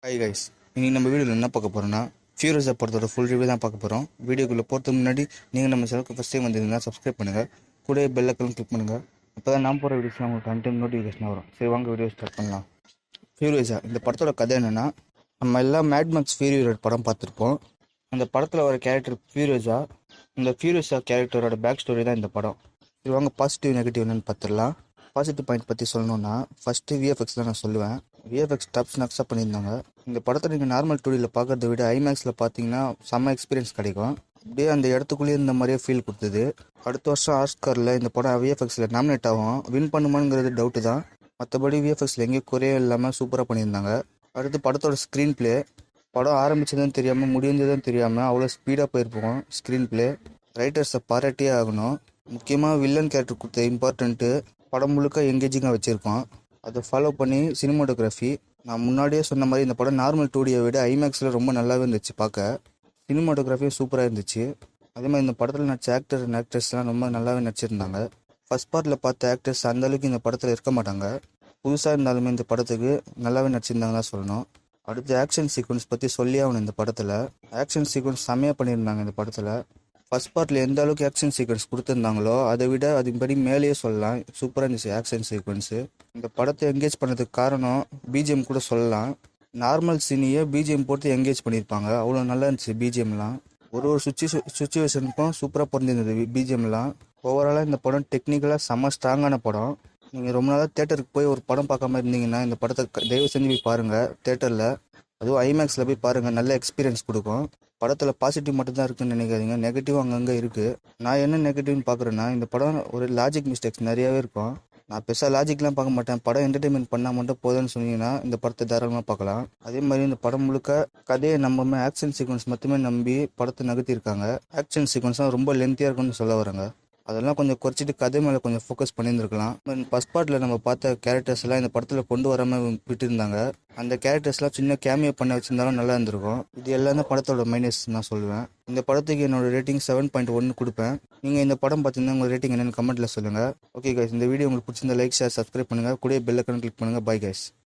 Hi guys, இன்னைக்கு நம்ம வீடியோவில் என்ன பார்க்க போகிறோம்னா ஃபியூரியஸை படத்தோட ஃபுல் ரிவ்யூ தான் பார்க்க போகிறோம். வீடியோக்குள்ளே போகிறதுக்கு முன்னாடி நீங்கள் நம்ம சேனலுக்கு ஃபஸ்ட் டைம் வந்திருந்தீங்கன்னா சப்ஸ்கிரைப் பண்ணுங்கள், கூட பெல் ஐக்கான் கிளிக் பண்ணுங்கள். அப்போ தான் நான் போகிற வீடியோஸ்லாம் உங்களுக்கு கண்டினியூ நோட்டிஃபிகேஷன் வரும். சரி, வாங்க வீடியோ ஸ்டார்ட் பண்ணலாம். ஃபியூரியஸா இந்த படத்தோட கதை என்னென்னா, நம்ம எல்லாம் மேட் மேக்ஸ் ஃபியூரி படம் பார்த்துருப்போம். அந்த படத்தில் வர கேரக்டர் ஃபியூரியஸா. இந்த ஃபியூரியஸா கேரக்டரோட பேக் ஸ்டோரி தான் இந்த படம். சரி, வாங்க பாசிட்டிவ் நெகட்டிவ் என்னென்னு பார்த்துடலாம். பாசிட்டிவ் பாயிண்ட் பற்றி சொல்லணுன்னா ஃபஸ்ட்டு விஎஃப்எக்ஸ் தான் நான் சொல்லுவேன். விஎஃப்எக்ஸ் டாப்ஸ் நக்ஸாக பண்ணியிருந்தாங்க. இந்த படத்தை நீங்கள் நார்மல் டூடியில் பார்க்கறத விட ஐமேக்ஸில் பார்த்தீங்கன்னா செம்ம எக்ஸ்பீரியன்ஸ் கிடைக்கும். அப்படியே அந்த இடத்துக்குள்ளேயே இந்த மாதிரியே ஃபீல் கொடுத்தது. அடுத்த வருஷம் ஆஸ்காரில் இந்த படம் விஎஃப்எக்ஸில் நாமினேட் ஆகும். வின் பண்ணுமாங்கிறது டவுட்டு தான். மற்றபடி விஎஃப்எக்ஸில் எங்கேயும் குறையே இல்லாமல் சூப்பராக பண்ணியிருந்தாங்க. அடுத்து படத்தோட ஸ்க்ரீன் பிளே. படம் ஆரம்பித்ததும் தெரியாமல் முடிஞ்சதும் தெரியாமல் அவ்வளோ ஸ்பீடாக போயிருப்போம். ஸ்க்ரீன் பிளே ரைட்டர்ஸை பாராட்டியே ஆகணும். முக்கியமாக வில்லன் கேரக்டர் கொடுத்த இம்பார்ட்டண்ட்டு படம் முழுக்க எங்கேஜிங்காக வச்சுருக்கோம். அதை ஃபாலோ பண்ணி சினிமாட்டோகிராஃபி, நான் முன்னாடியே சொன்ன மாதிரி இந்த படம் நார்மல் டூடியை விட ஐமேக்ஸில் ரொம்ப நல்லாவே இருந்துச்சு பார்க்க. சினிமாட்டோகிராஃபியும் சூப்பராக இருந்துச்சு. அதே மாதிரி இந்த படத்தில் நடிச்ச ஆக்டர் அண்ட் ஆக்ட்ரஸ்லாம் ரொம்ப நல்லாவே நடிச்சிருந்தாங்க. ஃபஸ்ட் பார்ட்டில் பார்த்த ஆக்டர்ஸ் அந்தளவுக்கு இந்த படத்தில் இருக்க மாட்டாங்க. புதுசாக இருந்தாலுமே இந்த படத்துக்கு நல்லாவே நடிச்சிருந்தாங்க தான் சொல்லணும். அடுத்து ஆக்ஷன் சீக்வன்ஸ் பற்றி சொல்லி ஆகணும். இந்த படத்தில் ஆக்ஷன் சீக்வன்ஸ் செம்மையாக பண்ணியிருந்தாங்க. இந்த படத்தில் ஃபஸ்ட் பார்ட்டில் எந்த அளவுக்கு ஆக்ஷன் சீக்வன்ஸ் கொடுத்துருந்தாங்களோ அதை விட அதுபடி மேலேயே சொல்லலாம். சூப்பராக இருந்துச்சு ஆக்ஷன் சீக்வன்ஸு. இந்த படத்தை என்கேஜ் பண்ணதுக்கு காரணம் பிஜிஎம் கூட சொல்லலாம். நார்மல் சீனியை பிஜிஎம் போட்டு என்கேஜ் பண்ணியிருப்பாங்க. அவ்வளோ நல்லா இருந்துச்சு பிஜிஎம்லாம். ஒரு சுச்சுவேஷனுக்கும் சூப்பராக பொருந்திருந்தது பிஜிஎம்லாம். ஓவராலாக இந்த படம் டெக்னிக்கலாக செம்ம ஸ்ட்ராங்கான படம். நீங்கள் ரொம்ப நாளாக தேட்டருக்கு போய் ஒரு படம் பார்க்காம இருந்தீங்கன்னா இந்த படத்தை தயவு செஞ்சு போய் பாருங்கள் தேட்டரில். அதுவும் ஐமேக்ஸில் போய் பாருங்கள், நல்ல எக்ஸ்பீரியன்ஸ் கொடுக்கும். படத்தில் பாசிட்டிவ் மட்டும்தான் இருக்குதுன்னு நினைக்காதீங்க, நெகட்டிவ் அங்கங்கே இருக்குது. நான் என்ன நெகட்டிவ்னு பார்க்குறேன்னா, இந்த படம் ஒரு லாஜிக் மிஸ்டேக்ஸ் நிறையாவே இருக்கும். நான் பெருசாக லாஜிக்லாம் பார்க்க மாட்டேன். படம் என்டர்டெயின்மெண்ட் பண்ணால் மட்டும் போதுன்னு சொன்னீங்கன்னா இந்த படத்தை தாராளமாக பார்க்கலாம். அதே மாதிரி இந்த படம் முழுக்க கதையை நம்பாம ஆக்ஷன் சீக்வன்ஸ் மட்டுமே நம்பி படத்தை நகர்த்தியிருக்காங்க. ஆக்ஷன் சீக்வன்ஸ்லாம் ரொம்ப லென்த்தியாக இருக்குன்னு சொல்ல வரேங்க. அதெல்லாம் கொஞ்சம் குறைச்சிட்டு கதை மேலே கொஞ்சம் ஃபோக்கஸ் பண்ணியிருந்துருக்கலாம். ஃபஸ்ட் பார்ட்டில் நம்ம பார்த்த கேரக்டர்ஸ் எல்லாம் இந்த படத்தில் கொண்டு வராமல் விட்டுருந்தாங்க. அந்த கேரக்டர்ஸ்லாம் சின்ன கேமியோ பண்ண வச்சிருந்தாலும் நல்லா இருந்திருக்கும். இது எல்லாம் தான் படத்தோட மைனஸ் நான் சொல்லுவேன். இந்த படத்துக்கு என்னோட ரேட்டிங் 7.1 கொடுப்பேன். நீங்கள் இந்த படம் பார்த்தீங்கன்னா உங்கள் ரேட்டிங் என்னென்னு கமெண்ட்டில் சொல்லுங்கள். ஓகே கைஸ், இந்த வீடியோ உங்களுக்கு பிடிச்சிருந்தா லைக், ஷேர், சப்ஸ்கிரைப் பண்ணுங்கள். கூட பெல் ஐக்கான் கிளிக் பண்ணுங்கள். Bye guys.